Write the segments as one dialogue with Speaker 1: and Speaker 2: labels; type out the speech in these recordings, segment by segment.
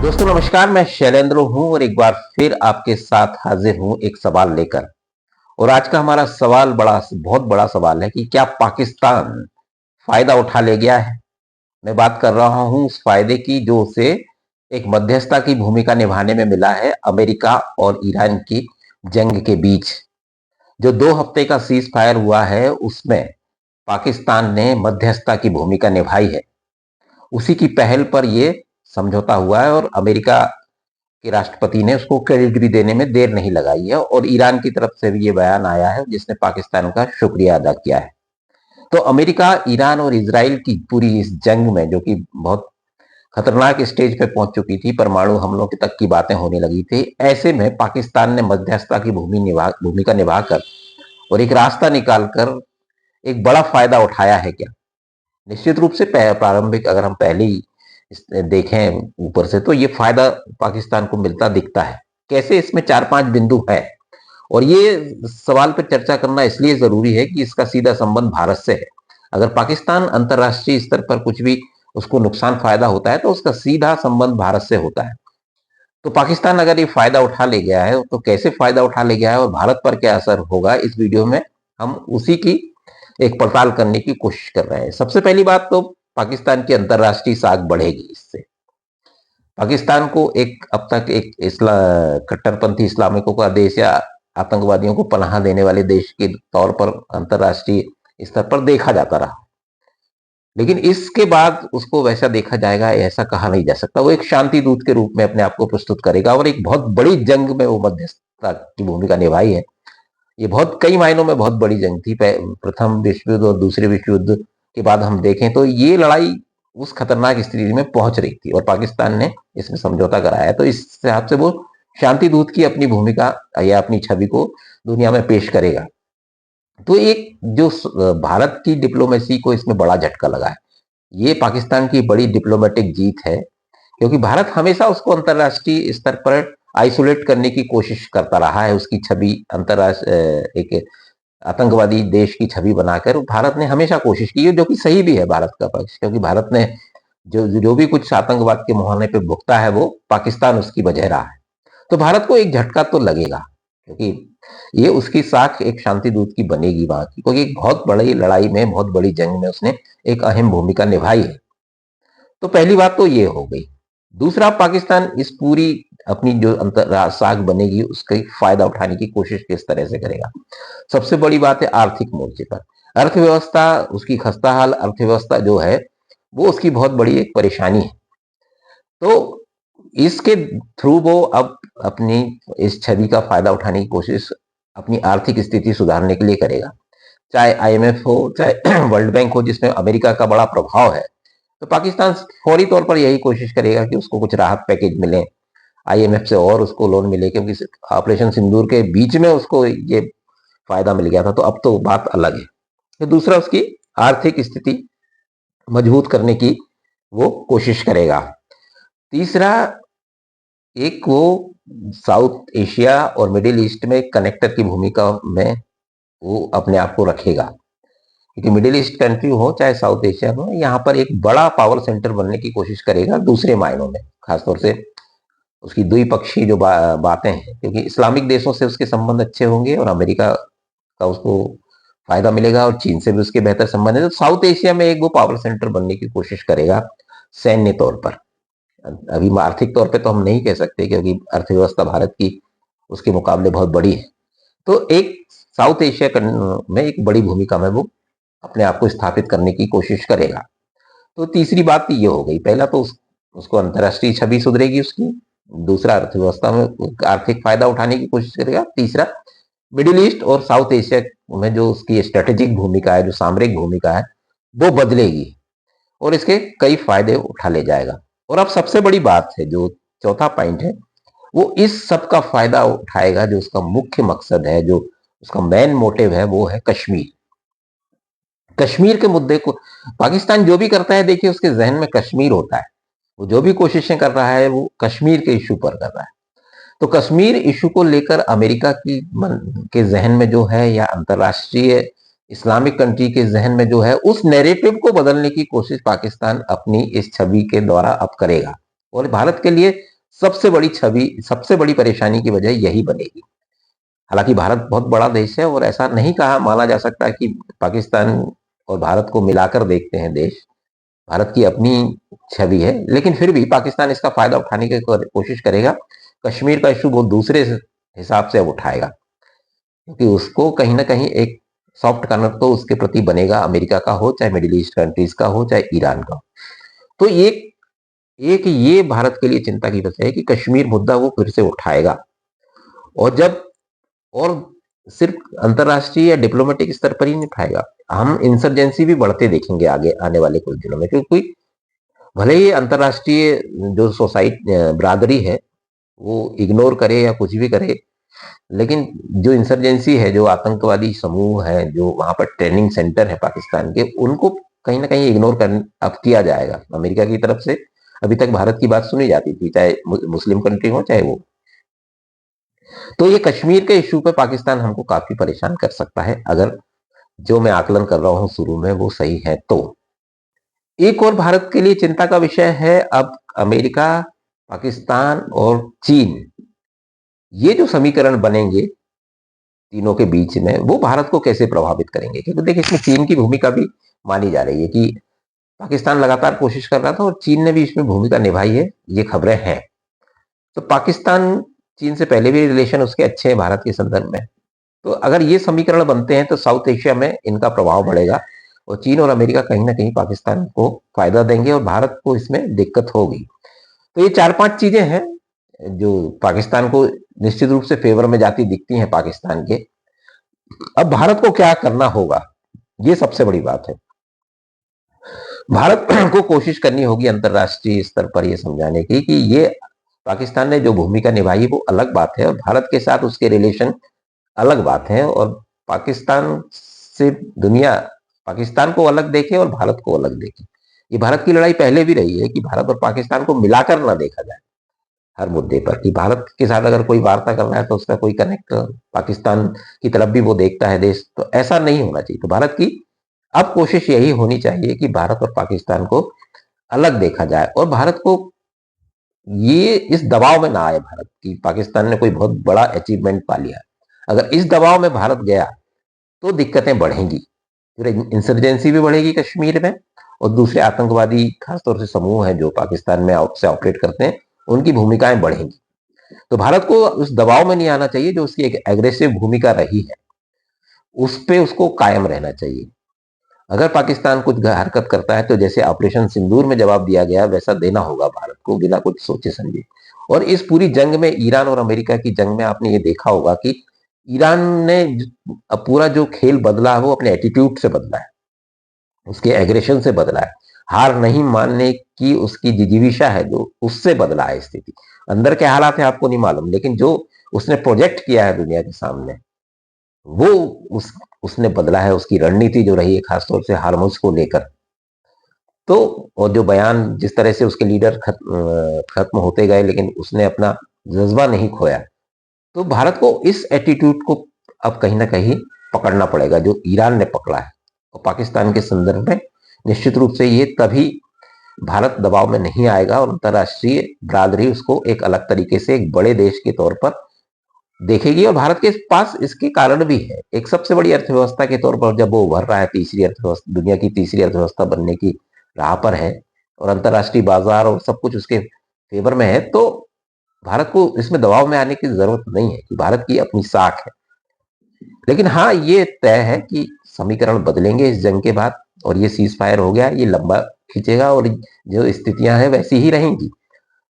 Speaker 1: दोस्तों नमस्कार, मैं शैलेंद्र हूं और एक बार फिर आपके साथ हाजिर हूं एक सवाल लेकर। और आज का हमारा सवाल बहुत बड़ा सवाल है कि क्या पाकिस्तान फायदा उठा ले गया है। मैं बात कर रहा हूं उस फायदे की जो उसे एक मध्यस्थता की भूमिका निभाने में मिला है अमेरिका और ईरान की जंग के बीच। जो 2 हफ्ते का सीज फायर हुआ है उसमें पाकिस्तान ने मध्यस्थता की भूमिका निभाई है। उसी की पहल पर यह समझौता हुआ है और अमेरिका कि राष्ट्रपति ने उसको क्रेडिट भी देने में देर नहीं लगाई है और ईरान की तरफ से भी ये बयान आया है जिसने पाकिस्तान का शुक्रिया अदा किया है। तो अमेरिका, ईरान और इजराइल की पूरी इस जंग में, जो कि बहुत खतरनाक स्टेज पे पहुंच चुकी थी, परमाणु हमलों की तक की बातें होने लगी थी, ऐसे में पाकिस्तान ने मध्यस्थता की भूमिका निभाकर और एक रास्ता निकालकर एक बड़ा फायदा उठाया है। क्या निश्चित रूप से प्रारंभिक अगर हम पहले ही देखें ऊपर से तो ये फायदा पाकिस्तान को मिलता दिखता है। कैसे? इसमें 4-5 बिंदु है और ये सवाल पर चर्चा करना इसलिए जरूरी है कि इसका सीधा संबंध भारत से है। अगर पाकिस्तान अंतरराष्ट्रीय स्तर पर कुछ भी उसको नुकसान फायदा होता है तो उसका सीधा संबंध भारत से होता है। तो पाकिस्तान अगर ये फायदा उठा ले गया है तो कैसे फायदा उठा ले गया है और भारत पर क्या असर होगा, इस वीडियो में हम उसी की एक पड़ताल करने की कोशिश कर रहे हैं। सबसे पहली बात तो पाकिस्तान की अंतरराष्ट्रीय साख बढ़ेगी इससे। पाकिस्तान को एक अब तक एक कट्टरपंथी इस्लामिकों का देश या आतंकवादियों को पनाह देने वाले देश के तौर पर अंतरराष्ट्रीय स्तर पर देखा जाता रहा, लेकिन इसके बाद उसको वैसा देखा जाएगा ऐसा कहा नहीं जा सकता। वो एक शांति दूत के रूप में अपने आप को प्रस्तुत करेगा और एक बहुत बड़ी जंग में वो मध्यस्थता की भूमिका निभाई है। ये बहुत कई मायनों में बहुत बड़ी जंग थी। प्रथम विश्व युद्ध और दूसरे विश्व युद्ध के बाद हम देखें तो ये लड़ाई उस खतरनाक स्थिति में पहुंच रही थी और पाकिस्तान ने इसमें समझौता कराया। तो इस हिसाब से वो शांति दूत की अपनी भूमिका या अपनी छवि को दुनिया में पेश करेगा। तो एक जो भारत की डिप्लोमेसी को इसमें बड़ा झटका लगा है। ये पाकिस्तान की बड़ी डिप्लोमेटिक जीत है क्योंकि भारत हमेशा उसको अंतरराष्ट्रीय स्तर पर आइसोलेट करने की कोशिश करता रहा है। उसकी छवि अंतरराष्ट्रीय एक आतंकवादी देश की छवि बनाकर भारत ने हमेशा कोशिश की है, जो कि सही भी है भारत का पक्ष, क्योंकि भारत ने जो जो भी कुछ आतंकवाद के मुहाने पे भुगता है वो पाकिस्तान उसकी वजह रहा है। तो भारत को एक झटका तो लगेगा क्योंकि ये उसकी साख एक शांति दूत की बनेगी वहां की, क्योंकि एक बहुत बड़ी लड़ाई में, बहुत बड़ी जंग में उसने एक अहम भूमिका निभाई है। तो पहली बात तो ये हो गई। दूसरा, पाकिस्तान इस पूरी अपनी जो साख बनेगी उसका फायदा उठाने की कोशिश किस तरह से करेगा। सबसे बड़ी बात है आर्थिक मोर्चे पर। अर्थव्यवस्था उसकी खस्ताहाल अर्थव्यवस्था जो है वो उसकी बहुत बड़ी एक परेशानी है। तो इसके थ्रू वो अब अपनी इस छवि का फायदा उठाने की कोशिश अपनी आर्थिक स्थिति सुधारने के लिए करेगा। चाहे आईएमएफ हो, चाहे वर्ल्ड बैंक हो, जिसमें अमेरिका का बड़ा प्रभाव है, तो पाकिस्तान फौरी तौर पर यही कोशिश करेगा कि उसको कुछ राहत पैकेज मिले आईएमएफ से और उसको लोन मिले, क्योंकि ऑपरेशन सिंदूर के बीच में उसको ये फायदा मिल गया था। तो अब तो बात अलग है। तो दूसरा, उसकी आर्थिक स्थिति मजबूत करने की वो कोशिश करेगा। तीसरा, एक वो साउथ एशिया और मिडिल ईस्ट में कनेक्टर की भूमिका में वो अपने आप को रखेगा, क्योंकि मिडिल ईस्ट कंट्री हो चाहे साउथ एशिया हो, यहाँ पर एक बड़ा पावर सेंटर बनने की कोशिश करेगा दूसरे मायनों में। खासतौर से उसकी द्विपक्षीय जो बातें हैं, क्योंकि इस्लामिक देशों से उसके संबंध अच्छे होंगे और अमेरिका का उसको फायदा मिलेगा और चीन से भी उसके बेहतर संबंध है। तो साउथ एशिया में एक वो पावर सेंटर बनने की कोशिश करेगा सैन्य तौर पर। अभी आर्थिक तौर पे तो हम नहीं कह सकते क्योंकि अर्थव्यवस्था भारत की उसके मुकाबले बहुत बड़ी है। तो एक साउथ एशिया में एक बड़ी भूमिका में वो अपने आप को स्थापित करने की कोशिश करेगा। तो तीसरी बात ये हो गई। पहला तो उसको अंतरराष्ट्रीय छवि सुधरेगी उसकी। दूसरा, अर्थव्यवस्था में आर्थिक फायदा उठाने की कोशिश करेगा। तीसरा, मिडिल ईस्ट और साउथ एशिया में जो उसकी स्ट्रेटेजिक भूमिका है, जो सामरिक भूमिका है, वो बदलेगी और इसके कई फायदे उठा ले जाएगा। और अब सबसे बड़ी बात है, जो चौथा पॉइंट है, वो इस सब का फायदा उठाएगा। जो उसका मुख्य मकसद है, जो उसका मेन मोटिव है, वो है कश्मीर। कश्मीर के मुद्दे को पाकिस्तान जो भी करता है, देखिए उसके जहन में कश्मीर होता है। वो जो भी कोशिशें कर रहा है वो कश्मीर के इशू पर कर रहा है। तो कश्मीर इशू को लेकर अमेरिका की के जहन में जो है, या अंतरराष्ट्रीय इस्लामिक कंट्री के जहन में जो है, उस नैरेटिव को बदलने की कोशिश पाकिस्तान अपनी इस छवि के द्वारा अब करेगा। और भारत के लिए सबसे बड़ी छवि, सबसे बड़ी परेशानी की वजह यही बनेगी। हालांकि भारत बहुत बड़ा देश है और ऐसा नहीं कहा माना जा सकता कि पाकिस्तान और भारत को मिलाकर देखते हैं देश, भारत की अपनी छवि है, लेकिन फिर भी पाकिस्तान इसका फायदा उठाने की कोशिश करेगा। कश्मीर का इशू वो दूसरे हिसाब से अब उठाएगा, क्योंकि उसको कहीं ना कहीं एक सॉफ्ट कार्नर तो उसके प्रति बनेगा, अमेरिका का हो, चाहे मिडिल ईस्ट कंट्रीज का हो, चाहे ईरान का हो। तो एक एक ये भारत के लिए चिंता की वजह है कि कश्मीर मुद्दा वो फिर से उठाएगा। और जब और सिर्फ अंतरराष्ट्रीय या डिप्लोमेटिक स्तर पर ही नहीं उठाएगा, हम इंसर्जेंसी भी बढ़ते देखेंगे आगे आने वाले कुछ दिनों में, क्योंकि भले ही अंतरराष्ट्रीय जो सोसाइटी बरादरी है वो इग्नोर करे या कुछ भी करे, लेकिन जो इंसर्जेंसी है, जो आतंकवादी समूह है, जो वहां पर ट्रेनिंग सेंटर है पाकिस्तान के, उनको कहीं ना कहीं इग्नोर कर अब किया जाएगा अमेरिका की तरफ से। अभी तक भारत की बात सुनी जाती थी, चाहे मुस्लिम कंट्री हो चाहे वो। तो ये कश्मीर के इशू पे पाकिस्तान हमको काफी परेशान कर सकता है, अगर जो मैं आकलन कर रहा हूं शुरू में वो सही है तो। एक और भारत के लिए चिंता का विषय है अब अमेरिका, पाकिस्तान और चीन, ये जो समीकरण बनेंगे तीनों के बीच में, वो भारत को कैसे प्रभावित करेंगे। क्योंकि देखिए इसमें चीन की भूमिका भी मानी जा रही है कि पाकिस्तान लगातार कोशिश कर रहा था और चीन ने भी इसमें भूमिका निभाई है, ये खबरें हैं। तो पाकिस्तान चीन से पहले भी रिलेशन उसके अच्छे हैं भारत के संदर्भ में। तो अगर ये समीकरण बनते हैं तो साउथ एशिया में इनका प्रभाव बढ़ेगा और चीन और अमेरिका कहीं ना कहीं पाकिस्तान को फायदा देंगे और भारत को इसमें दिक्कत होगी। तो ये 4-5 चीजें हैं जो पाकिस्तान को निश्चित रूप से फेवर में जाती दिखती हैं पाकिस्तान के। अब भारत को क्या करना होगा, ये सबसे बड़ी बात है। भारत को कोशिश करनी होगी अंतरराष्ट्रीय स्तर पर यह समझाने की कि ये पाकिस्तान ने जो भूमिका निभाई वो अलग बात है और भारत के साथ उसके रिलेशन अलग बात है। और पाकिस्तान से दुनिया पाकिस्तान को अलग देखे और भारत को अलग देखे। ये भारत की लड़ाई पहले भी रही है कि भारत और पाकिस्तान को मिलाकर ना देखा जाए हर मुद्दे पर, कि भारत के साथ अगर कोई वार्ता कर रहा है तो उसका कोई कनेक्ट पाकिस्तान की तरफ भी वो देखता है देश, तो ऐसा नहीं होना चाहिए। तो भारत की अब कोशिश यही होनी चाहिए कि भारत और पाकिस्तान को अलग देखा जाए और भारत को ये इस दबाव में ना आए भारत की पाकिस्तान ने कोई बहुत बड़ा अचीवमेंट पा लिया। अगर इस दबाव में भारत गया तो दिक्कतें बढ़ेंगी, फिर इंसर्जेंसी भी बढ़ेगी कश्मीर में और दूसरे आतंकवादी खासतौर से समूह हैं जो पाकिस्तान में से ऑपरेट करते हैं, उनकी भूमिकाएं बढ़ेंगी। तो भारत को उस दबाव में नहीं आना चाहिए, जो उसकी एक एग्रेसिव भूमिका रही है उस पे उसको कायम रहना चाहिए। अगर पाकिस्तान कुछ हरकत करता है तो जैसे ऑपरेशन सिंदूर में जवाब दिया गया वैसा देना होगा भारत को, बिना कुछ सोचे समझे। और इस पूरी जंग में, ईरान और अमेरिका की जंग में, आपने ये देखा होगा कि ईरान ने पूरा जो खेल बदला है वो अपने एटीट्यूड से बदला है, उसके एग्रेशन से बदला है, हार नहीं मानने की उसकी जिजीविषा है जो, उससे बदला है स्थिति। अंदर के हालात है आपको नहीं मालूम, लेकिन जो उसने प्रोजेक्ट किया है दुनिया के सामने वो उसने बदला है। उसकी रणनीति जो रही है खासतौर से हार्मोन्स को लेकर, तो और जो बयान जिस तरह से उसके लीडर खत्म होते गए लेकिन उसने अपना जज्बा नहीं खोया। तो भारत को इस एटीट्यूड को अब कहीं ना कहीं पकड़ना पड़ेगा जो ईरान ने पकड़ा है। और पाकिस्तान के संदर्भ में निश्चित रूप से ये तभी भारत दबाव में नहीं आएगा और अंतरराष्ट्रीय बरादरी उसको एक अलग तरीके से एक बड़े देश के तौर पर देखेगी। और भारत के पास इसके कारण भी है, एक सबसे बड़ी अर्थव्यवस्था के तौर पर जब वो उभर रहा है, तीसरी अर्थव्यवस्था, दुनिया की तीसरी अर्थव्यवस्था बनने की राह पर है और अंतरराष्ट्रीय बाजार और सब कुछ उसके फेवर में है, तो भारत को इसमें दबाव में आने की जरूरत नहीं है कि भारत की अपनी साख है। लेकिन हाँ, ये तय है कि समीकरण बदलेंगे इस जंग के बाद और ये सीज फायर हो गया, ये लंबा खींचेगा और जो स्थितियां हैं वैसी ही रहेंगी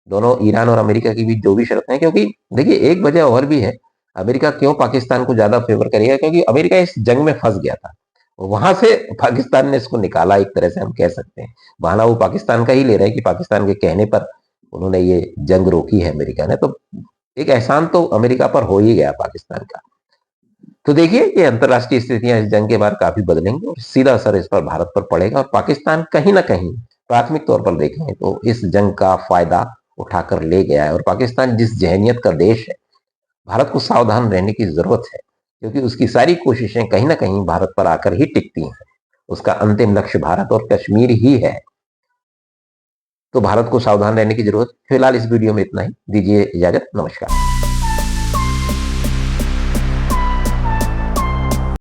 Speaker 1: दोनों ईरान और अमेरिका की बीच जो भी शर्तें हैं। क्योंकि देखिए एक वजह और भी है, अमेरिका क्यों पाकिस्तान को ज्यादा फेवर करेगा, क्योंकि अमेरिका इस जंग में फंस गया था, वहां से पाकिस्तान ने इसको निकाला, एक तरह से हम कह सकते हैं। बहाना वो पाकिस्तान का ही ले रहे हैं कि पाकिस्तान के कहने पर उन्होंने ये जंग रोकी है अमेरिका ने, तो एक एहसान तो अमेरिका पर हो ही गया पाकिस्तान का। तो देखिए कि अंतरराष्ट्रीय स्थितियां इस जंग के बाद काफी बदलेंगी और सीधा असर इस पर भारत पर पड़ेगा और पाकिस्तान कहीं ना कहीं प्राथमिक तौर पर देखें तो इस जंग का फायदा उठाकर ले गया है। और पाकिस्तान जिस जहनीत का देश है, भारत को सावधान रहने की जरूरत है, क्योंकि उसकी सारी कोशिशें कहीं ना कहीं भारत पर आकर ही टिकती हैं। उसका अंतिम लक्ष्य भारत और कश्मीर ही है। तो भारत को सावधान रहने की जरूरत। फिलहाल इस वीडियो में इतना ही, दीजिए इजाजत, नमस्कार।